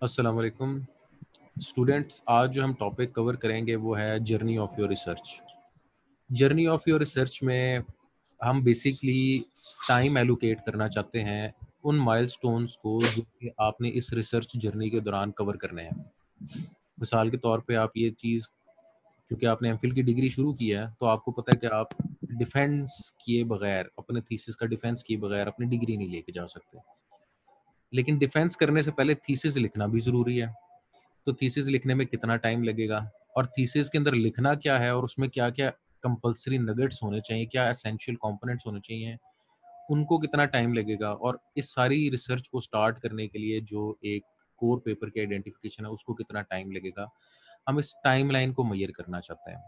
अस्सलाम वालेकुम स्टूडेंट्स। आज जो हम टॉपिक कवर करेंगे वो है journey of your research. Journey of your research में हम बेसिकली टाइम एलोकेट करना चाहते हैं उन माइलस्टोन्स को जो कि आपने इस रिसर्च जर्नी के दौरान कवर करने हैं। मिसाल के तौर पे आप ये चीज़, क्योंकि आपने एमफिल की डिग्री शुरू की है तो आपको पता है कि आप डिफेंस किए बगैर, अपने थीसिस का डिफेंस किए बगैर अपनी डिग्री नहीं लेके जा सकते। लेकिन डिफेंस करने से पहले थीसिस लिखना भी ज़रूरी है। तो थीसिस लिखने में कितना टाइम लगेगा, और थीसिस के अंदर लिखना क्या है, और उसमें क्या क्या कंपलसरी नगेट्स होने चाहिए, क्या एसेंशियल कंपोनेंट्स होने चाहिए, उनको कितना टाइम लगेगा, और इस सारी रिसर्च को स्टार्ट करने के लिए जो एक कोर पेपर की आइडेंटिफिकेशन है उसको कितना टाइम लगेगा, हम इस टाइमलाइन को मेजर करना चाहते हैं।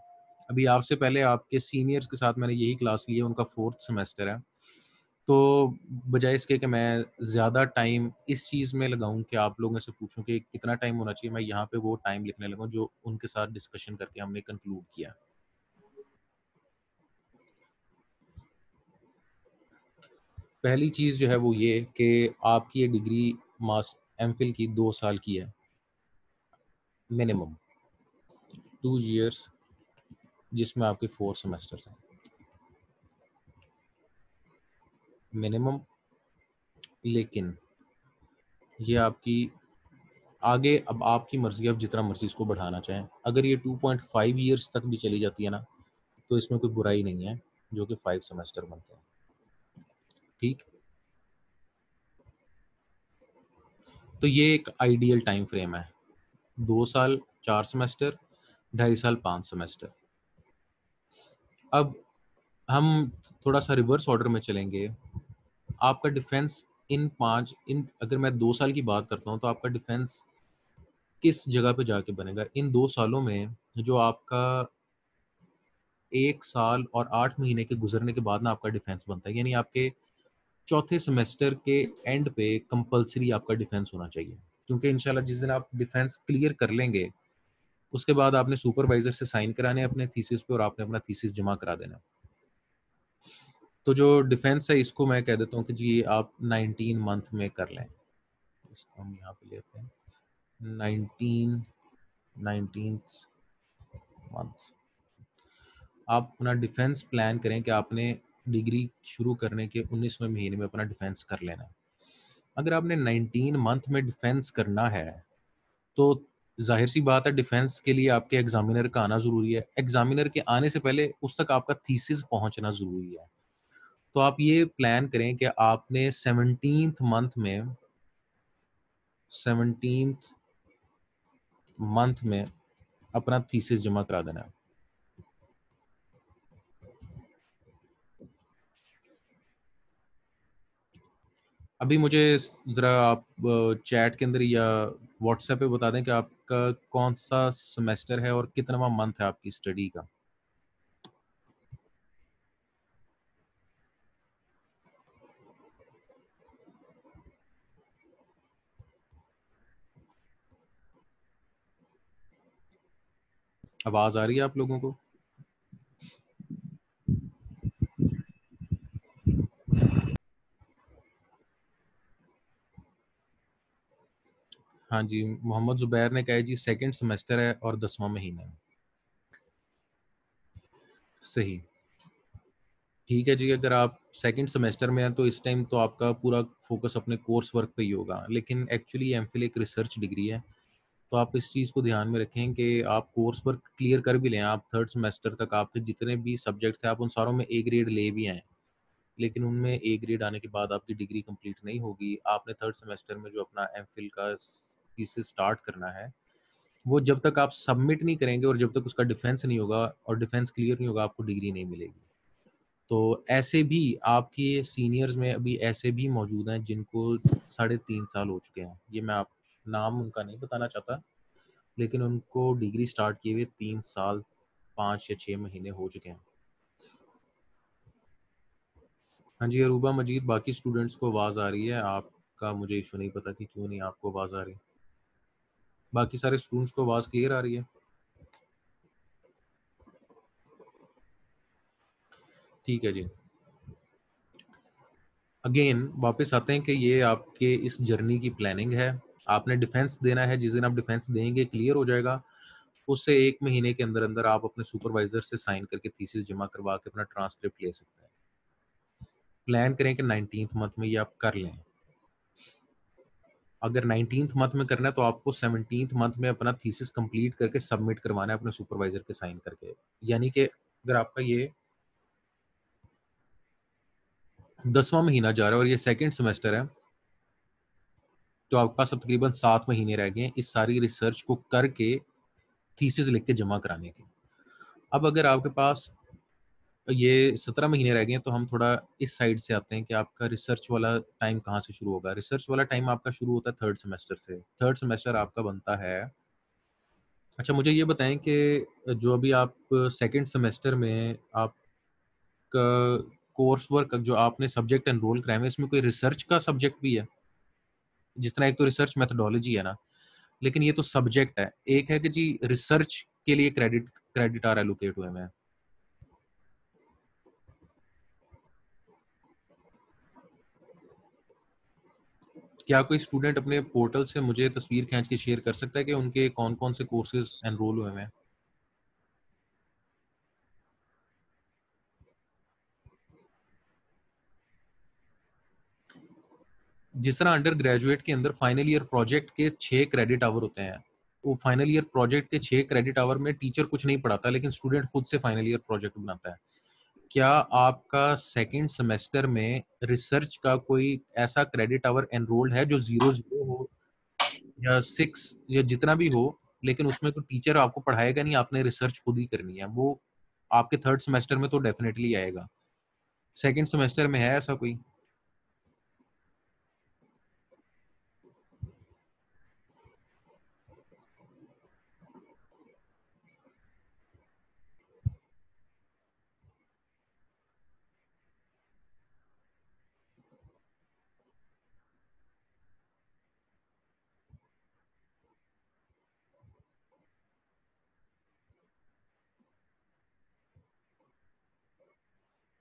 अभी आपसे पहले आपके सीनियर्स के साथ मैंने यही क्लास ली है, उनका 4th सेमेस्टर है। तो बजाय इसके कि मैं ज़्यादा टाइम इस चीज़ में लगाऊं कि आप लोगों से पूछूं कि कितना टाइम होना चाहिए, मैं यहाँ पे वो टाइम लिखने लगा जो उनके साथ डिस्कशन करके हमने कंक्लूड किया। पहली चीज़ जो है वो ये कि आपकी ये डिग्री मास एमफिल की 2 साल की है मिनिमम, 2 years, जिसमें आपके 4 सेमेस्टर्स हैं मिनिमम। लेकिन ये आपकी आगे, अब आपकी मर्जी, आप जितना मर्जी इसको बढ़ाना चाहें। अगर ये 2.5 ईयर्स तक भी चली जाती है ना, तो इसमें कोई बुराई नहीं है, जो कि 5 सेमेस्टर बनते हैं। ठीक। तो ये एक आइडियल टाइम फ्रेम है, 2 साल 4 सेमेस्टर, 2.5 साल 5 सेमेस्टर। अब हम थोड़ा सा रिवर्स ऑर्डर में चलेंगे। आपका डिफेंस इन अगर मैं 2 साल की बात करता हूँ, तो आपका डिफेंस किस जगह पे जाके बनेगा इन 2 सालों में? जो आपका 1 साल और 8 महीने के गुजरने के बाद ना आपका डिफेंस बनता है, यानी आपके चौथे सेमेस्टर के एंड पे कंपलसरी आपका डिफेंस होना चाहिए। क्योंकि इंशाल्लाह जिस दिन आप डिफेंस क्लियर कर लेंगे, उसके बाद आपने सुपरवाइजर से साइन कराने हैं अपने थीसिस पे, और आपने अपना थीसिस जमा करा देना। तो जो डिफेंस है, इसको मैं कह देता हूँ कि जी आप 19 मंथ में कर लें। इसको हम यहाँ पे लेते हैं 19th मंथ। आप अपना डिफेंस प्लान करें कि आपने डिग्री शुरू करने के 19वें महीने में अपना डिफेंस कर लेना है। अगर आपने 19 मंथ में डिफेंस करना है, तो जाहिर सी बात है डिफेंस के लिए आपके एग्जामिनर का आना ज़रूरी है। एग्जामिनर के आने से पहले उस तक आपका थीसिस पहुंचना ज़रूरी है। तो आप ये प्लान करें कि आपने 17th मंथ में अपना थीसिस जमा करा देना है। अभी मुझे ज़रा आप चैट के अंदर या व्हाट्सएप पे बता दें कि आपका कौन सा सेमेस्टर है और कितनावा मंथ है आपकी स्टडी का। आवाज़ आ रही है आप लोगों को? हाँ जी, मोहम्मद ज़ुबैर ने कहा है जी सेकंड सेमेस्टर है और 10वां महीना है। सही। ठीक है जी, अगर आप सेकंड सेमेस्टर में हैं तो इस टाइम तो आपका पूरा फोकस अपने कोर्स वर्क पे ही होगा, लेकिन एक्चुअली एमफिल एक रिसर्च डिग्री है। तो आप इस चीज़ को ध्यान में रखें कि आप कोर्स वर्क क्लियर कर भी लें, आप थर्ड सेमेस्टर तक आपके जितने भी सब्जेक्ट थे आप उन सारों में ए ग्रेड ले भी आएँ, लेकिन उनमें ए ग्रेड आने के बाद आपकी डिग्री कंप्लीट नहीं होगी। आपने थर्ड सेमेस्टर में जो अपना एमफिल का थीसिस स्टार्ट करना है, वो जब तक आप सबमिट नहीं करेंगे और जब तक उसका डिफेंस नहीं होगा और डिफेंस क्लियर नहीं होगा, आपको डिग्री नहीं मिलेगी। तो ऐसे भी आपके सीनियर्स में अभी ऐसे भी मौजूद हैं जिनको 3.5 साल हो चुके हैं। ये मैं आप नाम उनका नहीं बताना चाहता, लेकिन उनको डिग्री स्टार्ट किए हुए 3 साल 5 या 6 महीने हो चुके हैं। हाँ जी, अरूबा मजीद, बाकी स्टूडेंट्स को आवाज़ आ रही है, आपका मुझे इशू नहीं पता कि क्यों नहीं आपको आवाज़ आ रही। बाकी सारे स्टूडेंट्स को आवाज़ क्लियर आ रही है? ठीक है जी। अगेन वापस आते हैं कि ये आपके इस जर्नी की प्लानिंग है। आपने डिफेंस देना है, जिस दिन आप डिफेंस देंगे क्लियर हो जाएगा, उससे 1 महीने के अंदर अंदर आप अपने सुपरवाइजर से साइन करके थीसिस जमा करवा के अपना ट्रांसक्रिप्ट ले सकते हैं। प्लान करें कि 19th मंथ में ये आप कर लें। अगर 19th मंथ में करना है तो आपको 17th मंथ में अपना थीसिस कंप्लीट करके सबमिट करवाना है अपने सुपरवाइजर के साइन करके। यानी कि अगर आपका ये 10वां महीना जा रहा है और ये सेकंड सेमेस्टर है, तो आपके पास अब तकरीबन 7 महीने रह गए हैं इस सारी रिसर्च को करके थीसिस लिख के जमा कराने के। अब अगर आपके पास ये 17 महीने रह गए हैं, तो हम थोड़ा इस साइड से आते हैं कि आपका रिसर्च वाला टाइम कहाँ से शुरू होगा। रिसर्च वाला टाइम आपका शुरू होता है थर्ड सेमेस्टर से। थर्ड सेमेस्टर आपका बनता है, अच्छा मुझे ये बताएं कि जो अभी आप सेकंड सेमेस्टर में आपका कोर्स वर्क जो आपने सब्जेक्ट एनरोल कराए हैं, इसमें कोई रिसर्च का सब्जेक्ट भी है? जिस तरह एक तो रिसर्च मेथोडोलॉजी है ना, लेकिन ये तो सब्जेक्ट है। एक है कि जी रिसर्च के लिए क्रेडिट आर एलोकेट हुए हैं। क्या कोई स्टूडेंट अपने पोर्टल से मुझे तस्वीर खींच के शेयर कर सकता है कि उनके कौन कौन से कोर्सेज एनरोल हुए हैं? जिस तरह अंडर ग्रेजुएट के अंदर फाइनल ईयर प्रोजेक्ट के 6 क्रेडिट आवर होते हैं, वो फाइनल ईयर प्रोजेक्ट के 6 क्रेडिट आवर में टीचर कुछ नहीं पढ़ाता, लेकिन स्टूडेंट खुद से फाइनल ईयर प्रोजेक्ट बनाता है। क्या आपका सेकंड सेमेस्टर में रिसर्च का कोई ऐसा क्रेडिट आवर एनरोल्ड है जो 0 0 हो या 6 या जितना भी हो, लेकिन उसमें कोई टीचर आपको पढ़ाएगा नहीं, आपने रिसर्च खुद ही करनी है? वो आपके थर्ड सेमेस्टर में तो डेफिनेटली आएगा। सेकंड सेमेस्टर में है ऐसा कोई?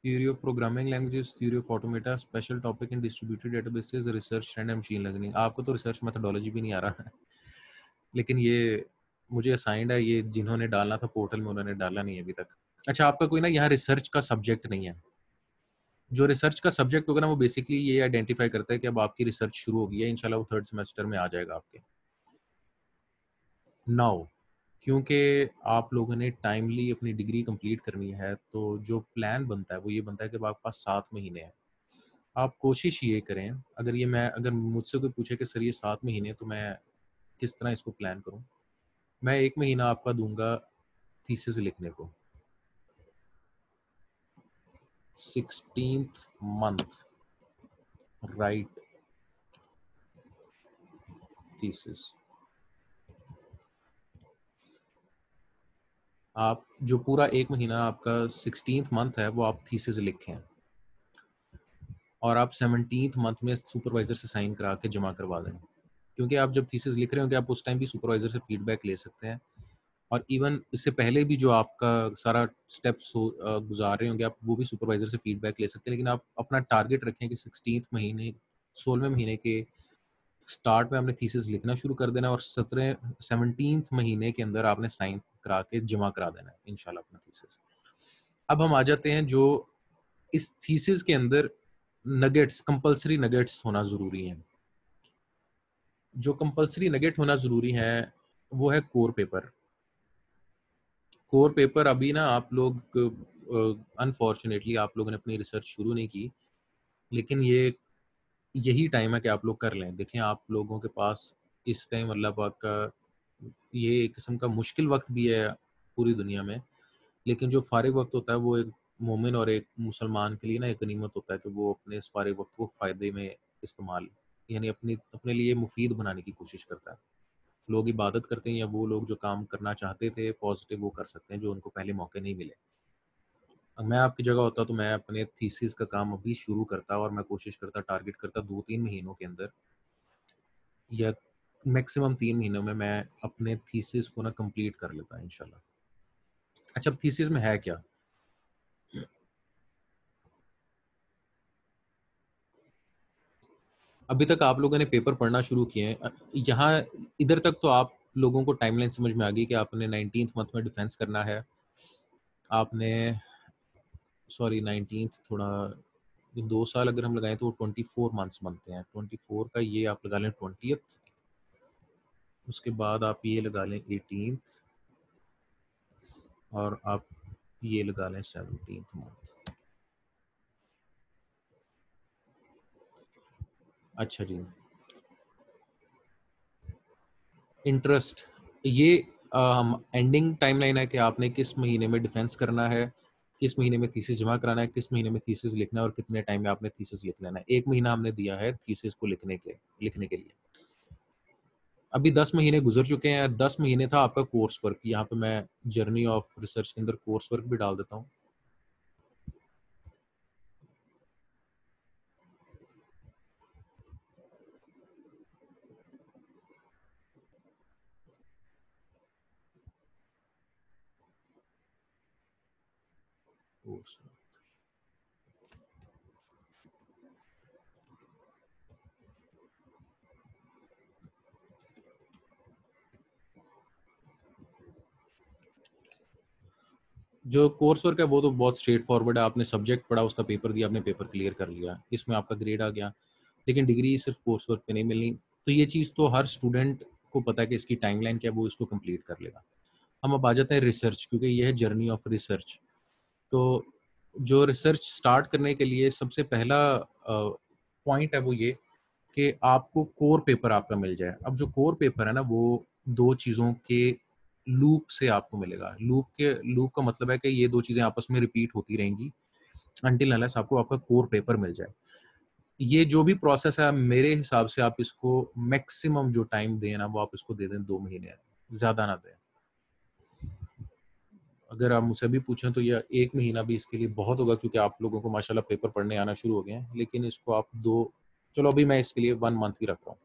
Theory of programming languages, theory of automata, special topic in distributed databases, research and machine learning। आपको तो रिसर्च मेथोडोलॉजी भी नहीं आ रहा है, लेकिन ये मुझे असाइंड है, ये जिन्होंने डालना था पोर्टल में उन्होंने डाला नहीं है अभी तक। अच्छा, आपका कोई ना यहाँ रिसर्च का सब्जेक्ट नहीं है। जो रिसर्च का सब्जेक्ट होगा ना, वो बेसिकली ये आइडेंटिफाई करता है कि अब आपकी रिसर्च शुरू हो गई है, इंशाल्लाह वो थर्ड सेमेस्टर में आ जाएगा आपके। नाउ, क्योंकि आप लोगों ने टाइमली अपनी डिग्री कंप्लीट करनी है, तो जो प्लान बनता है वो ये बनता है कि अब आपके पास 7 महीने हैं। आप कोशिश ये करें, अगर मुझसे कोई पूछे कि सर ये 7 महीने, तो मैं किस तरह इसको प्लान करूं, मैं 1 महीना आपका दूंगा थीसिस लिखने को। 16th month right thesis. आप जो पूरा 1 महीना आपका 16th मंथ है वो आप थीसिस लिखें, और आप 17th मंथ में सुपरवाइजर से साइन करा के जमा करवा दें। क्योंकि आप जब थीसिस लिख रहे होंगे, आप उस टाइम भी सुपरवाइजर से फीडबैक ले सकते हैं, और इवन इससे पहले भी जो आपका सारा स्टेप्स गुजार रहे होंगे, आप वो भी सुपरवाइजर से फीडबैक ले सकते हैं। लेकिन आप अपना टारगेट रखें कि 16th महीने 16वें महीने के स्टार्ट में आपने थीसिस लिखना शुरू कर देना, और 17th महीने के अंदर आपने साइन करा के जमा करा देना है इंशाल्लाह अपना थीसिस। अब हम आ जाते हैं जो इस थीसिस के अंदर नगेट्स, कंपलसरी नगेट्स होना ज़रूरी है। जो कंपलसरी नगेट होना ज़रूरी है वो है कोर पेपर। कोर पेपर अभी ना आप लोग, अनफॉर्चुनेटली आप लोगों ने अपनी रिसर्च शुरू नहीं की, लेकिन यही टाइम है कि आप लोग कर लें। देखें, आप लोगों के पास इस टाइम अल्लाह पाक का ये एक किस्म का मुश्किल वक्त भी है पूरी दुनिया में, लेकिन जो फारिग वक्त होता है वो एक मोमिन और एक मुसलमान के लिए ना एक गनीमत होता है कि वो अपने इस फारिग वक्त को फ़ायदे में इस्तेमाल, यानी अपने लिए मुफीद बनाने की कोशिश करता है। लोग इबादत करते हैं, या वो लोग जो काम करना चाहते थे पॉजिटिव, वो कर सकते हैं जो उनको पहले मौके नहीं मिले। मैं आपकी जगह होता तो मैं अपने थीसिस का काम अभी शुरू करता, और मैं कोशिश करता, टारगेट करता 2-3 महीनों के अंदर, या मैक्सिमम 3 महीनों में मैं अपने थीसिस को ना कंप्लीट कर लेता इंशाल्लाह। अच्छा, अब थीसिस में है क्या? अभी तक आप लोगों ने पेपर पढ़ना शुरू किए हैं, यहाँ इधर तक तो आप लोगों को टाइमलाइन समझ में आ गई कि आपने 19th मंथ में डिफेंस करना है। आपने, सॉरी 19th थोड़ा, 2 साल अगर हम लगाएं तो वो 24 मंथ्स बनते हैं। 24 का ये आप लगा लें 20th, उसके बाद आप ये लगा लें 18th, और आप ये लगा लें 17th मंथ। अच्छा जी, इंटरेस्ट, ये एंडिंग टाइमलाइन है कि आपने किस महीने में डिफेंस करना है, किस महीने में थीसिस जमा कराना है, किस महीने में थीसिस लिखना है, और कितने टाइम में आपने थीसिस लिख लेना है। 1 महीना हमने दिया है थीसिस को लिखने के लिए। अभी 10 महीने गुजर चुके हैं। 10 महीने था आपका कोर्स वर्क। यहाँ पे मैं जर्नी ऑफ रिसर्च के अंदर कोर्स वर्क भी डाल देता हूँ। कोर्स, जो कोर्स वर्क है वो तो बहुत स्ट्रेट फॉरवर्ड है। आपने सब्जेक्ट पढ़ा, उसका पेपर दिया, आपने पेपर क्लियर कर लिया, इसमें आपका ग्रेड आ गया। लेकिन डिग्री सिर्फ कोर्स वर्क पे नहीं मिलनी। तो ये चीज़ तो हर स्टूडेंट को पता है कि इसकी टाइमलाइन क्या है, वो इसको कंप्लीट कर लेगा। हम अब आ जाते हैं रिसर्च, क्योंकि ये है जर्नी ऑफ रिसर्च। तो जो रिसर्च स्टार्ट करने के लिए सबसे पहला पॉइंट है वो ये कि आपको कोर पेपर आपका मिल जाए। अब जो कोर पेपर है ना, वो 2 चीज़ों के लूप से आपको मिलेगा। लूप का मतलब है कि ये 2 चीज़ें आपस में रिपीट होती रहेंगी अंटिल अनलेस आपको आपका कोर पेपर मिल जाए। ये जो भी प्रोसेस है, मेरे हिसाब से आप इसको मैक्सिमम जो टाइम दें ना, वो आप इसको दे दें 2 महीने, ज़्यादा ना दें। अगर आप मुझसे भी पूछें तो ये 1 महीना भी इसके लिए बहुत होगा, क्योंकि आप लोगों को माशाल्लाह पेपर पढ़ने आना शुरू हो गए हैं। लेकिन इसको आप 2, चलो अभी मैं इसके लिए 1 मंथ ही रख रहा हूँ।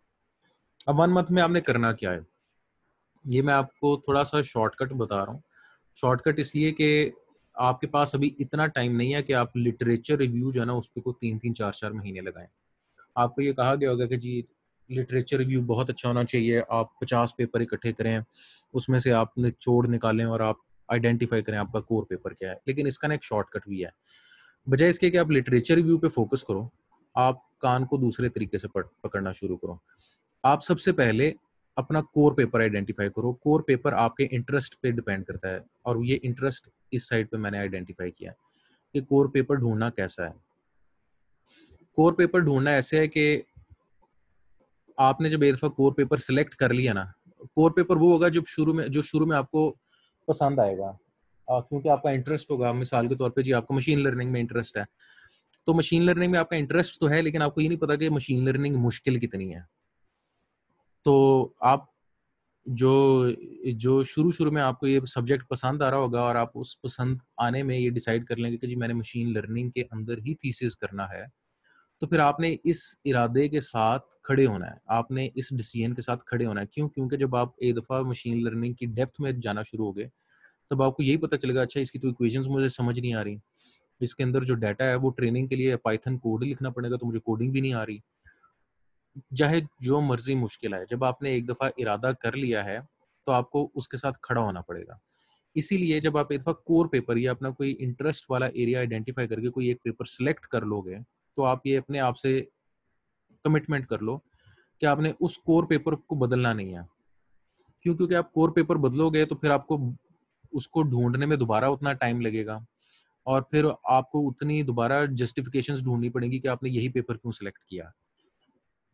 अब 1 मंथ में आपने करना क्या है? ये मैं आपको थोड़ा-सा शॉर्टकट बता रहा हूँ। शॉर्टकट इसलिए कि आपके पास अभी इतना टाइम नहीं है कि आप लिटरेचर रिव्यू जो है ना, उस पे को 3-3 4-4 महीने लगाएँ। आपको ये कहा गया होगा कि जी लिटरेचर रिव्यू बहुत अच्छा होना चाहिए, आप 50 पेपर इकट्ठे करें, उसमें से आप निचोड़ निकालें और आप आइडेंटिफाई करें आपका कोर पेपर क्या है। लेकिन इसका ना एक शॉर्टकट भी है। बजाय इसके कि आप लिटरेचर रिव्यू पे फोकस करो, आप कान को दूसरे तरीके से पकड़ना शुरू करो। आप सबसे पहले अपना कोर पेपर आइडेंटिफाई करो। कोर पेपर आपके इंटरेस्ट पे डिपेंड करता है, और ये इंटरेस्ट इस साइड पे मैंने आइडेंटिफाई किया है कि कोर पेपर ढूंढना कैसा है। कोर पेपर ढूंढना ऐसे है कि आपने जब एक दफा कोर पेपर सिलेक्ट कर लिया ना, कोर पेपर वो होगा जो शुरू में आपको पसंद आएगा, क्योंकि आपका इंटरेस्ट होगा। मिसाल के तौर पे जी आपको मशीन लर्निंग में इंटरेस्ट है, तो मशीन लर्निंग में आपका इंटरेस्ट तो है, लेकिन आपको ये नहीं पता कि मशीन लर्निंग मुश्किल कितनी है। तो आप जो जो शुरू-शुरू में आपको ये सब्जेक्ट पसंद आ रहा होगा, और आप उस पसंद आने में ये डिसाइड कर लेंगे कि जी मैंने मशीन लर्निंग के अंदर ही थीसिस करना है, तो फिर आपने इस इरादे के साथ खड़े होना है। आपने इस डिसीजन के साथ खड़े होना है। क्यों? क्योंकि जब आप एक दफ़ा मशीन लर्निंग की डेप्थ में जाना शुरू हो गए, तब आपको यही पता चलेगा, अच्छा इसकी तो इक्वेशंस मुझे समझ नहीं आ रही। इसके अंदर जो डाटा है वो ट्रेनिंग के लिए पाइथन कोड लिखना पड़ेगा, तो मुझे कोडिंग भी नहीं आ रही। चाहे जो मर्ज़ी मुश्किल आए, जब आपने एक दफ़ा इरादा कर लिया है, तो आपको उसके साथ खड़ा होना पड़ेगा। इसीलिए जब आप एक दफ़ा कोर पेपर या अपना कोई इंटरेस्ट वाला एरिया आइडेंटिफ़ाई करके कोई एक पेपर सेलेक्ट कर लोगे, तो आप ये अपने आप से कमिटमेंट कर लो कि आपने उस कोर पेपर को बदलना नहीं है। क्यों? क्योंकि आप कोर पेपर बदलोगे तो फिर आपको उसको ढूँढने में दोबारा उतना टाइम लगेगा, और फिर आपको उतनी दोबारा जस्टिफिकेशंस ढूँढनी पड़ेंगी कि आपने यही पेपर क्यों सेलेक्ट किया।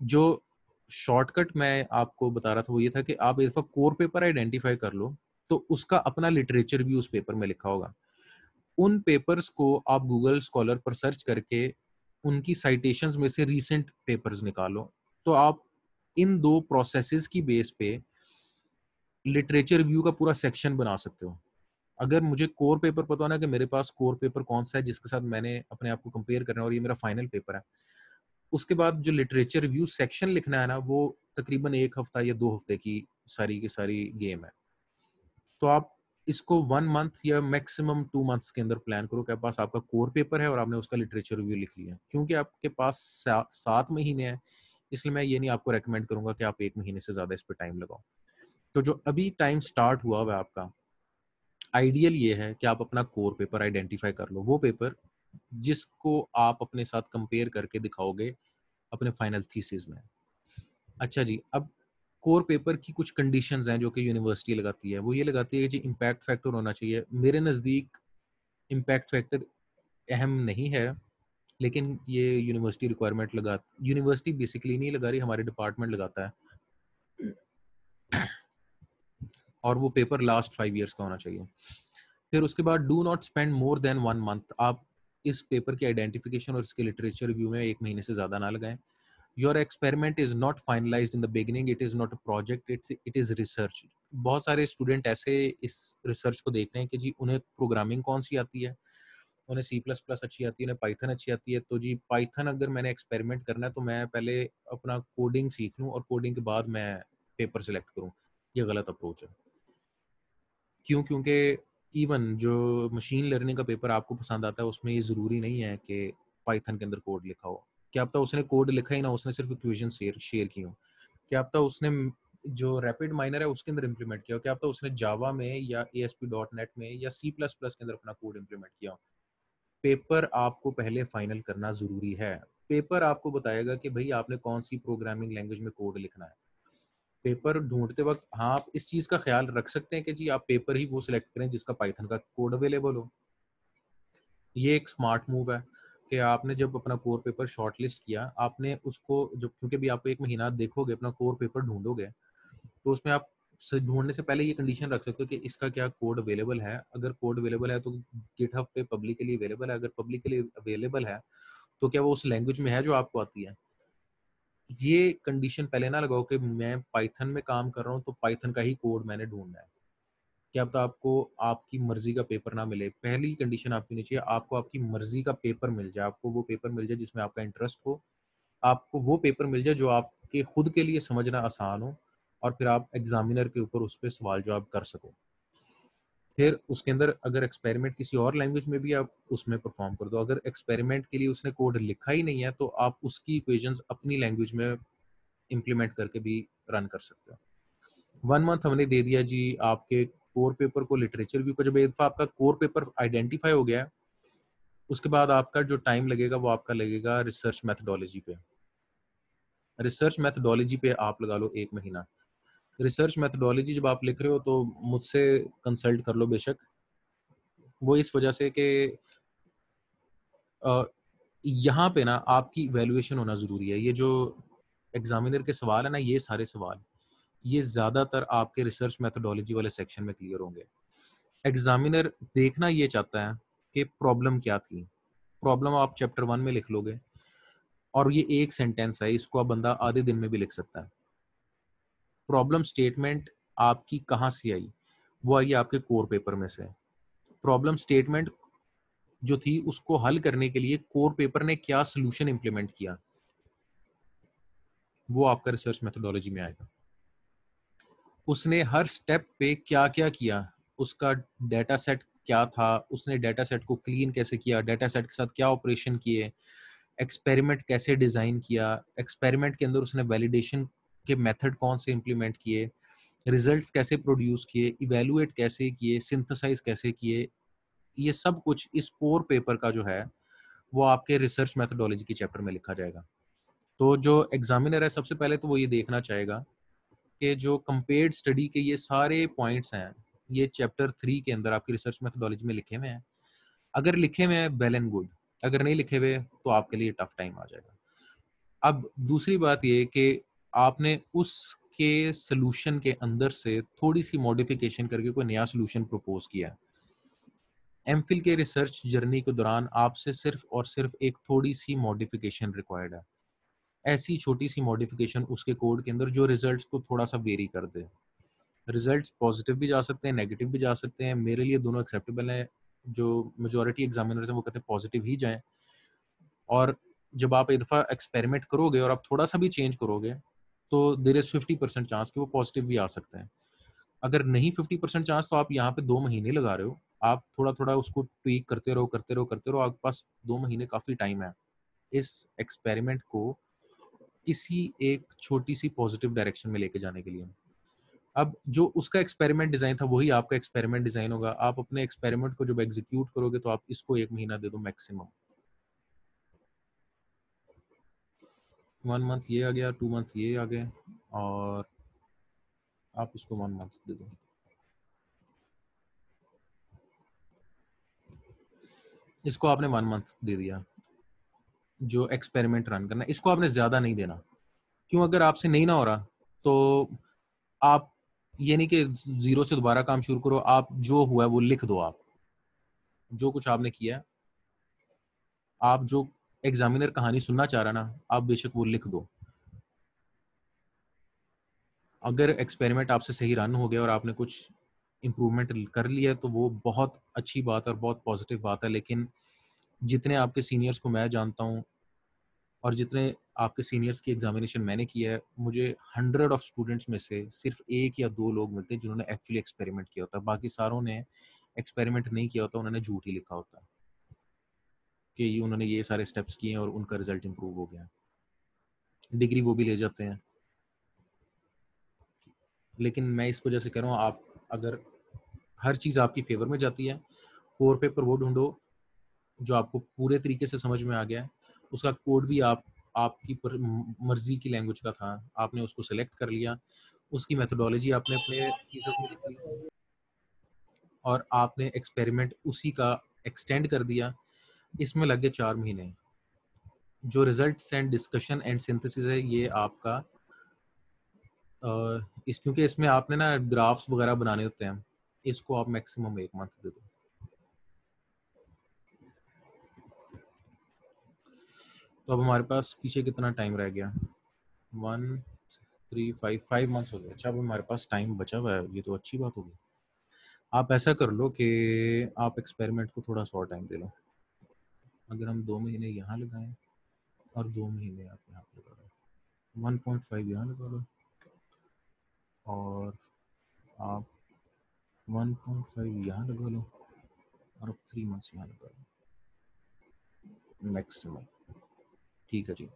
जो शॉर्टकट मैं आपको बता रहा था वो ये था कि आप एक दफ़ा कोर पेपर आइडेंटिफ़ाई कर लो, तो उसका अपना लिटरेचर भी उस पेपर में लिखा होगा। उन पेपर्स को आप गूगल स्कॉलर पर सर्च करके उनकी साइटेशंस में से रीसेंट पेपर्स निकालो। तो आप इन 2 प्रोसेसेस की बेस पे लिटरेचर रिव्यू का पूरा सेक्शन बना सकते हो। अगर मुझे कोर पेपर पता हो ना कि मेरे पास कोर पेपर कौन-सा है जिसके साथ मैंने अपने आप को कंपेयर करना है और ये मेरा फाइनल पेपर है। उसके बाद जो लिटरेचर रिव्यू सेक्शन लिखना है ना, वो तकरीबन 1 हफ्ता या 2 हफ्ते की सारी गेम है। तो आप इसको 1 मंथ या मैक्सिमम 2 मंथ्स के अंदर प्लान करो कि आपके पास आपका कोर पेपर है और आपने उसका लिटरेचर रिव्यू लिख लिया। क्योंकि आपके पास 7 महीने हैं, इसलिए मैं ये नहीं आपको रिकमेंड करूँगा कि आप 1 महीने से ज़्यादा इस पे टाइम लगाओ। तो जो अभी टाइम स्टार्ट हुआ हुआ है आपका, आइडियल ये है कि आप अपना कोर पेपर आइडेंटिफ़ाई कर लो। वो पेपर जिसको आप अपने साथ कंपेयर करके दिखाओगे अपने फाइनल थीसिस में। अच्छा जी, अब कोर पेपर की कुछ कंडीशंस हैं जो कि यूनिवर्सिटी लगाती है। वो ये लगाती है कि जी इम्पैक्ट फैक्टर होना चाहिए। मेरे नज़दीक इम्पैक्ट फैक्टर अहम नहीं है, लेकिन ये यूनिवर्सिटी बेसिकली नहीं लगा रही, हमारे डिपार्टमेंट लगाता है, और वो पेपर लास्ट 5 ईयर्स का होना चाहिए। फिर उसके बाद do not spend more than 1 month. आप इस पेपर की आइडेंटिफिकेशन और इसके लिटरेचर रिव्यू में 1 महीने से ज़्यादा ना लगाएँ। Your experiment is not finalised in the beginning, it is not a project, it is research. बहुत सारे स्टूडेंट ऐसे इस रिसर्च को देख रहे हैं कि जी उन्हें प्रोग्रामिंग कौन-सी आती है, उन्हें सी प्लस प्लस अच्छी आती है, उन्हें पाइथन अच्छी आती है, तो जी पाइथन अगर मैंने एक्सपेरिमेंट करना है तो मैं पहले अपना कोडिंग सीख लूँ और कोडिंग के बाद मैं पेपर सेलेक्ट करूँ। ये गलत अप्रोच है। क्यों? क्योंकि इवन जो मशीन लर्निंग का पेपर आपको पसंद आता है, उसमें ये ज़रूरी नहीं है कि पाइथन के अंदर कोड लिखा हो। क्या पता उसने कोड लिखा ही ना हो, उसने सिर्फ़ इक्वेशन शेयर शेयर की हों। क्या पता उसने जो रैपिड माइनर है उसके अंदर इम्प्लीमेंट किया हो। क्या पता उसने जावा में या एएसपी डॉट नेट में या सी प्लस प्लस के अंदर अपना कोड इम्प्लीमेंट किया हो। पेपर आपको पहले फाइनल करना ज़रूरी है। पेपर आपको बताएगा कि भई आपने कौन-सी प्रोग्रामिंग लैंग्वेज में कोड लिखना है। पेपर ढूँढते वक़्त हाँ, आप इस चीज़ का ख़्याल रख सकते हैं कि जी आप पेपर ही वो सिलेक्ट करें जिसका पाइथन का कोड अवेलेबल हो। ये एक स्मार्ट मूव है कि आपने जब अपना कोर पेपर शॉर्टलिस्ट किया, आपने उसको जब क्योंकि अभी आप 1 महीना देखोगे, अपना कोर पेपर ढूँढोगे, तो उसमें आप ढूँढने से पहले ये कंडीशन रख सकते हो कि इसका क्या कोड अवेलेबल है। अगर कोड अवेलेबल है तो गिटहब पे पब्लिकली अवेलेबल है, अगर पब्लिकली अवेलेबल है तो क्या वो उस लैंग्वेज में है जो आपको आती है। ये कंडीशन पहले ना लगाओ कि मैं पाइथन में काम कर रहा हूँ तो पाइथन का ही कोड मैंने ढूंढना है। क्या पता आपको आपकी मर्जी का पेपर ना मिले। पहली कंडीशन आपकी होनी चाहिए, आपको आपकी मर्जी का पेपर मिल जाए, आपको वो पेपर मिल जाए जिसमें आपका इंटरेस्ट हो, आपको वो पेपर मिल जाए जो आपके खुद के लिए समझना आसान हो, और फिर आप एग्जामिनर के ऊपर उस पर सवाल जवाब कर सको। फिर उसके अंदर अगर एक्सपेरिमेंट किसी और लैंग्वेज में भी आप उसमें परफॉर्म कर दो। अगर एक्सपेरिमेंट के लिए उसने कोड लिखा ही नहीं है तो आप उसकी इक्वेशंस अपनी लैंग्वेज में इम्प्लीमेंट करके भी रन कर सकते हो। 1 मंथ हमने दे दिया जी आपके कोर पेपर को, लिटरेचर व्यू को। जब एक दफ़ा आपका कोर पेपर आइडेंटिफाई हो गया है, उसके बाद आपका जो टाइम लगेगा वो आपका लगेगा रिसर्च मेथोडोलॉजी पे। रिसर्च मेथोडोलॉजी पे आप लगा लो 1 महीना। रिसर्च मेथोडोलॉजी जब आप लिख रहे हो तो मुझसे कंसल्ट कर लो बेशक। वो इस वजह से कि अ, यहाँ पे ना आपकी इवैल्यूएशन होना ज़रूरी है। ये जो एग्ज़ामिनर के सवाल है ना, ये सारे सवाल, ये ज़्यादातर आपके रिसर्च मेथोडोलॉजी वाले सेक्शन में क्लियर होंगे। एग्ज़ामिनर देखना ये चाहता है कि प्रॉब्लम क्या थी। प्रॉब्लम आप चैप्टर 1 में लिख लोगे और ये एक सेंटेंस है, इसको आप बंदा आधे दिन में भी लिख सकता है। प्रॉब्लम स्टेटमेंट आपकी कहाँ से आई? वो आई आपके कोर पेपर में से। प्रॉब्लम स्टेटमेंट जो थी उसको हल करने के लिए कोर पेपर ने क्या सॉल्यूशन इम्प्लीमेंट किया, वो आपका रिसर्च मेथोडोलॉजी में आएगा। उसने हर स्टेप पे क्या-क्या किया, उसका डेटा सेट क्या था, उसने डेटा सेट को क्लीन कैसे किया, डेटा सेट के साथ क्या ऑपरेशन किए, एक्सपेरिमेंट कैसे डिज़ाइन किया, एक्सपेरिमेंट के अंदर उसने वैलिडेशन के मेथड कौन से इम्प्लीमेंट किए, रिजल्ट्स कैसे प्रोड्यूस किए, इवैल्यूएट कैसे किए, सिंथेसाइज़ कैसे किए, ये सब कुछ इस कोर पेपर का जो है, वो आपके रिसर्च मेथोडोलॉजी के चैप्टर में लिखा जाएगा। तो जो एग्ज़ामिनर है सबसे पहले तो वो ये देखना चाहेगा कि जो कंपेयर्ड स्टडी के ये सारे पॉइंट्स हैं, ये चैप्टर 3 के अंदर आपकी रिसर्च मेथोडोलॉजी में लिखे हुए हैं। अगर लिखे हुए हैं वेल एंड गुड, अगर नहीं लिखे हुए तो आपके लिए टफ टाइम आ जाएगा। अब दूसरी बात ये कि आपने उसके सॉल्यूशन के अंदर से थोड़ी-सी मॉडिफिकेशन करके कोई नया सॉल्यूशन प्रपोज़ किया है। एमफिल के रिसर्च जर्नी के दौरान आपसे सिर्फ़ और सिर्फ़ एक थोड़ी-सी मॉडिफिकेशन रिक्वायर्ड है। ऐसी छोटी-सी मॉडिफिकेशन उसके कोड के अंदर जो रिजल्ट्स को थोड़ा-सा वेरी कर दे। रिजल्ट्स पॉजिटिव भी जा सकते हैं, नेगेटिव भी जा सकते हैं। मेरे लिए दोनों एक्सेप्टेबल हैं। जो मेजॉरिटी एग्ज़ामिनर्स हैं वो कहते हैं पॉजिटिव ही जाएँ। और जब आप एक दफ़ा एक्सपेरिमेंट करोगे और आप थोड़ा-सा भी चेंज करोगे, तो देयर इज़ 50% चांस कि वो पॉजिटिव भी आ सकते हैं। अगर नहीं 50% चांस तो आप यहाँ पे 2 महीने लगा रहे हो। आप थोड़ा-थोड़ा उसको ट्वीक करते रहो, करते रहो, करते रहो। आपके पास 2 महीने काफ़ी टाइम है। इस एक्सपेरिमेंट को किसी एक छोटी-सी पॉजिटिव डायरेक्शन में लेके जाने के लिए। अब जो उसका एक्सपेरिमेंट डिज़ाइन था वही आपका एक्सपेरिमेंट डिज़ाइन होगा। आप अपने एक्सपेरिमेंट को जब एग्ज़ीक्यूट करोगे तो आप इसको 1 महीना दे दो मैक्सिमम। 1 मंथ ये आ गया, 2 मंथ ये आ गए और आप इसको 1 मंथ दे दो। इसको आपने 1 मंथ दे दिया, जो एक्सपेरिमेंट रन करना है। इसको आपने ज़्यादा नहीं देना। क्यों? अगर आपसे नहीं ना हो रहा, तो आप ये नहीं कि ज़ीरो से दोबारा काम शुरू करो, आप जो हुआ है वो लिख दो आप। जो कुछ आपने किया है, आप जो एग्ज़ामिनर कहानी सुनना चाह रहा है ना, आप बेशक वो लिख दो। अगर एक्सपेरिमेंट आपसे सही रन हो गया और आपने कुछ इम्प्रूवमेंट कर लिया है, तो वो बहुत अच्छी बात है और बहुत पॉज़िटिव बात है। लेकिन जितने आपके सीनियर्स को मैं जानता हूँ और जितने आपके सीनियर्स की एग्ज़ामिनेशन मैंने किया है, मुझे 100 ऑफ स्टूडेंट्स में से सिर्फ़ 1 या 2 लोग मिलते हैं जिन्होंने एक्चुअली एक्सपेरिमेंट किया होता है। बाकी सारों ने एक्सपेरिमेंट नहीं किया होता, उन्होंने झूठ ही लिखा होता है कि ये उन्होंने ये सारे स्टेप्स किए हैं और उनका रिज़ल्ट इम्प्रूव हो गया है। डिग्री वो भी ले जाते हैं। लेकिन मैं इस वजह से कह रहा हूँ, आप अगर हर चीज़ आपकी फ़ेवर में जाती है, कोर पेपर वो ढूँढो जो आपको पूरे तरीके से समझ में आ गया है, उसका कोड भी आपकी मर्जी की लैंग्वेज का था, आपने उसको सेलेक्ट कर लिया, उसकी मेथोडोलॉजी आपने अपने थीसिस में लिख ली और आपने एक्सपेरिमेंट उसी का एक्सटेंड कर दिया। इसमें लगे 4 महीने। जो results and discussion and synthesis है ये आपका क्योंकि इसमें आपने ना ग्राफ्स वगैरह बनाने होते हैं, इसको आप मैक्सिमम 1 मंथ दे दो। तो अब हमारे पास पीछे कितना टाइम रह गया? 1 3 5 मंथ्स हो गए। अच्छा, अब हमारे पास टाइम बचा हुआ है, ये तो अच्छी बात होगी। आप ऐसा कर लो कि आप एक्सपेरिमेंट को थोड़ा सा और टाइम दे लो। अगर हम 2 महीने यहाँ लगाएं और 2 महीने आप यहाँ लगा लो, 1.5 यहाँ लगा लो और आप 1.5 यहाँ लगा लो और अब 3 मंथ्स यहाँ लगा लो मैक्सिमम। ठीक है जी,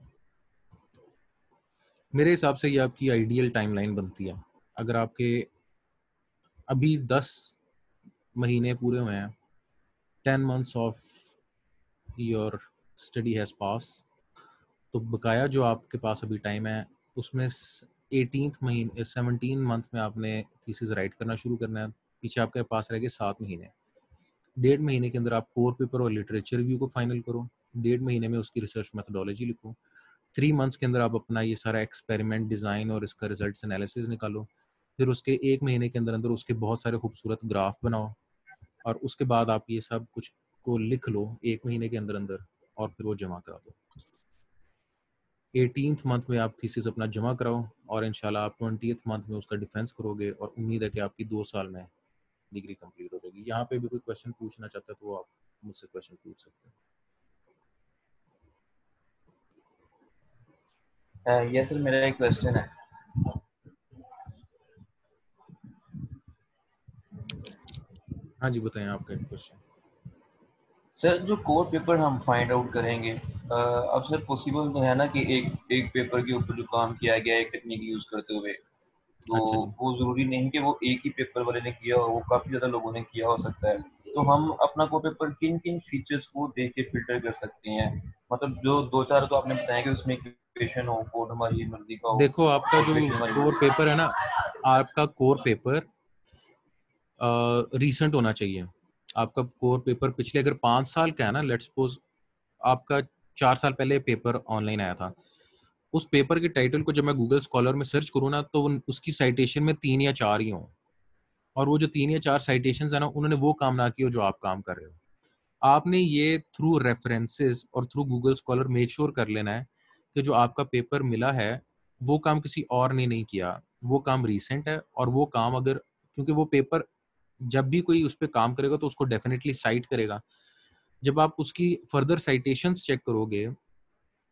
मेरे हिसाब से ये आपकी आइडियल टाइमलाइन बनती है। अगर आपके अभी 10 महीने पूरे हुए हैं, 10 months of your study has पास, तो बकाया जो आपके पास अभी टाइम है उसमें 18 महीने 17 मंथ में आपने थीसिस राइट करना शुरू करना है। पीछे आपके पास रह गए 7 महीने। 1.5 महीने के अंदर आप कोर पेपर और लिटरेचर रिव्यू को फाइनल करो। 1.5 महीने में उसकी रिसर्च मेथोडोलॉजी लिखो। 3 मंथ्स के अंदर आप अपना ये सारा एक्सपेरिमेंट डिज़ाइन और इसका रिजल्ट्स एनालिसिस निकालो। फिर उसके 1 महीने के अंदर अंदर उसके बहुत सारे खूबसूरत ग्राफ बनाओ और उसके बाद आप ये सब कुछ को लिख लो 1 महीने के अंदर अंदर और फिर वो जमा करा दो। 18th मंथ में आप थीसिस अपना जमा कराओ और इंशाल्लाह आप 20th मंथ में उसका डिफेंस करोगे और उम्मीद है कि आपकी 2 साल में डिग्री कंप्लीट हो जाएगी। यहाँ पे भी कोई क्वेश्चन पूछना चाहता है तो वो आप मुझसे क्वेश्चन पूछ सकते ये सर मेरा एक क्वेश्चन है। हैं। हाँ जी, बताएं आपका एक क्वेश्चन। सर जो कोर पेपर हम फाइंड आउट करेंगे, अब सर पॉसिबल तो है ना कि एक एक पेपर के ऊपर जो काम किया गया है एक टेक्निक यूज करते हुए, तो अच्छा जी, वो जरूरी नहीं कि वो एक ही पेपर वाले ने किया हो, वो काफी ज्यादा लोगों ने किया हो सकता है। तो हम अपना कोर पेपर किन किन फीचर्स को देख के फिल्टर कर सकते हैं? मतलब जो दो चार तो आपने बताया कि उसमें इक्वेशन हो, कोड हमारी मर्जी का हो देखो आपका और जो इक्वेशन हमारी कोर मर्जी पेपर है ना, आपका कोर पेपर रीसेंट होना चाहिए। आपका कोर पेपर पिछले अगर 5 साल का है ना, लेट्स सपोज आपका 4 साल पहले पेपर ऑनलाइन आया था, उस पेपर के टाइटल को जब मैं गूगल स्कॉलर में सर्च करूँ ना तो उसकी साइटेशन में 3 या 4 ही हों, और वो जो 3 या 4 साइटेशन है ना उन्होंने वो काम ना किया जो आप काम कर रहे हो। आपने ये थ्रू रेफरेंसेस और through Google scholar make sure कर लेना है कि जो आपका पेपर मिला है वो काम किसी और ने नहीं किया, वो काम रीसेंट है। और वो काम अगर, क्योंकि वो पेपर जब भी कोई उस पर काम करेगा तो उसको डेफिनेटली साइट करेगा। जब आप उसकी फर्दर साइटेशंस चेक करोगे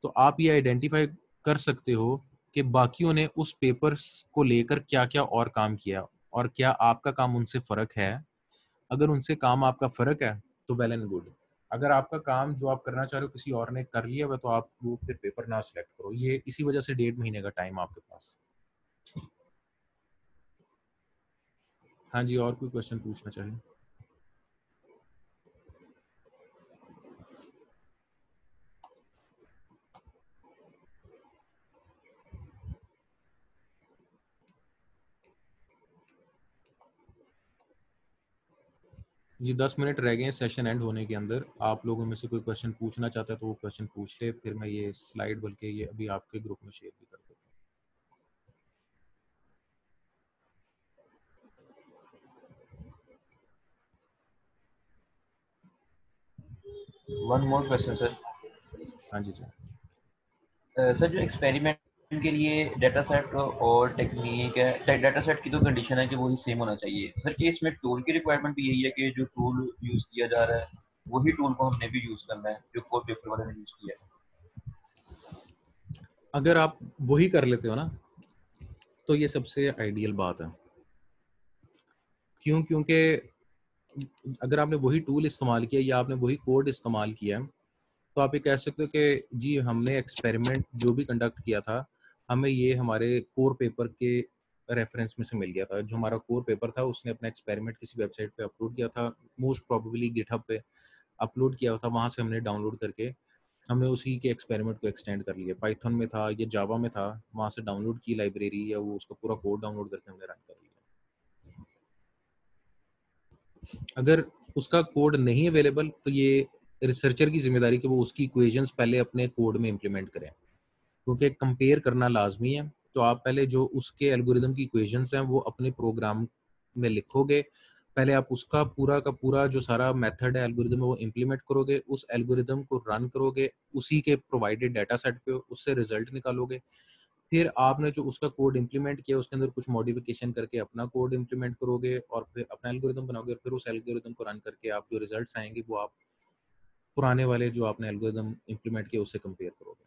तो आप ये आइडेंटिफाई कर सकते हो कि बाकियों ने उस पेपर्स को लेकर क्या क्या और काम किया और क्या आपका काम उनसे फ़र्क है। अगर उनसे काम आपका फ़र्क है तो वेल एंड गुड। अगर आपका काम जो आप करना चाह रहे हो किसी और ने कर लिया हुआ तो आप वो फिर पेपर ना सिलेक्ट करो। ये इसी वजह से 1.5 महीने का टाइम आपके पास। हाँ जी, और कोई क्वेश्चन पूछना चाहिए? जी 10 मिनट रह गए हैं सेशन एंड होने के अंदर। आप लोगों में से कोई क्वेश्चन पूछना चाहता है तो वो क्वेश्चन पूछ ले, फिर मैं ये स्लाइड बल्कि ये अभी आपके ग्रुप में शेयर भी कर देता वन मोर क्वेश्चन सर। हूँ। हाँ जी जी। सर जो एक्सपेरिमेंट के लिए डेटा सेट और टेक्निक है, डेटा सेट की तो कंडीशन है कि वही सेम होना चाहिए सर, कि इसमें टूल की रिक्वायरमेंट भी यही है कि जो टूल यूज किया जा रहा है वही टूल को हमने भी यूज करना है जो कोर पेपर वाले ने यूज किया है? अगर आप वही कर लेते हो ना तो ये सबसे आइडियल बात है। क्यों? क्योंकि अगर आपने वही टूल इस्तेमाल किया या आपने वही कोड इस्तेमाल किया तो आप ये कह सकते हो कि जी हमने एक्सपेरिमेंट जो भी कंडक्ट किया था हमें ये हमारे कोर पेपर के रेफरेंस में से मिल गया था। जो हमारा कोर पेपर था उसने अपना एक्सपेरिमेंट किसी वेबसाइट पे अपलोड किया था, मोस्ट प्रोबेबली गिटहब पे। अपलोड किया था, वहाँ से हमने डाउनलोड करके हमने उसी के एक्सपेरिमेंट को एक्सटेंड कर लिया। पाइथन में था या जावा में था, वहाँ से डाउनलोड की लाइब्रेरी या वो उसका पूरा कोड डाउनलोड करके हमने रन कर लिया। अगर उसका कोड नहीं अवेलेबल तो ये रिसर्चर की जिम्मेदारी कि वो उसकी इक्वेशंस पहले अपने कोड में इम्प्लीमेंट करें, क्योंकि कंपेयर करना लाजमी है। तो आप पहले जो उसके एल्गोरिदम की इक्वेशंस हैं वो अपने प्रोग्राम में लिखोगे, पहले आप उसका पूरा का पूरा जो सारा मेथड है एल्गोरिदम है वो इम्प्लीमेंट करोगे, उस एल्गोरिदम को रन करोगे उसी के प्रोवाइडेड डाटा सेट पे, उससे रिजल्ट निकालोगे। फिर आपने जो उसका कोड इम्प्लीमेंट किया उसके अंदर कुछ मॉडिफिकेशन करके अपना कोड इम्प्लीमेंट करोगे और फिर अपना एल्गोरिदम बनाओगे और फिर उस एल्गोरिदम को रन करके आप जो रिजल्ट्स आएंगे वो आप पुराने वाले जो आपने एल्गोरिदम इम्प्लीमेंट किया उससे कंपेयर करोगे।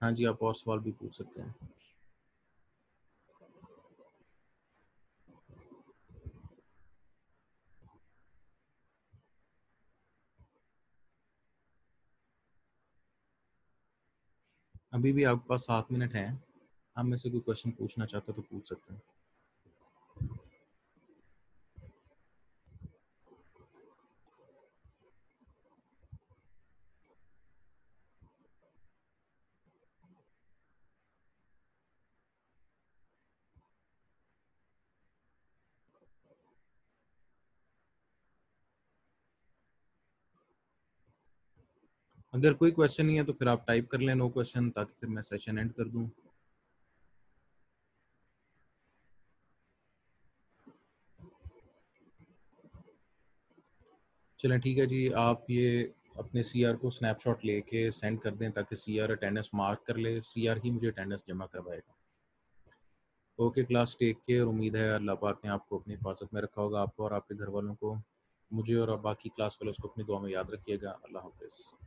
हाँ जी, आप और सवाल भी पूछ सकते हैं। अभी भी आपके पास 7 मिनट हैं, आप में से कोई क्वेश्चन पूछना चाहते हो तो पूछ सकते हैं। अगर कोई क्वेश्चन नहीं है तो फिर आप टाइप कर लें नो क्वेश्चन, ताकि फिर मैं सेशन एंड कर दूं। चलें ठीक है जी, आप ये अपने सीआर को स्नैपशॉट लेके सेंड कर दें ताकि सीआर अटेंडेंस मार्क कर ले, सीआर ही मुझे अटेंडेंस जमा करवाएगा। Okay class, take care. उम्मीद है अल्लाह पाक ने आपको अपनी हिफाजत में रखा होगा, आपको और आपके घर वालों को। मुझे और बाकी क्लास वालों को अपनी दुआ में याद रखिएगा। अल्लाह हाफिज़।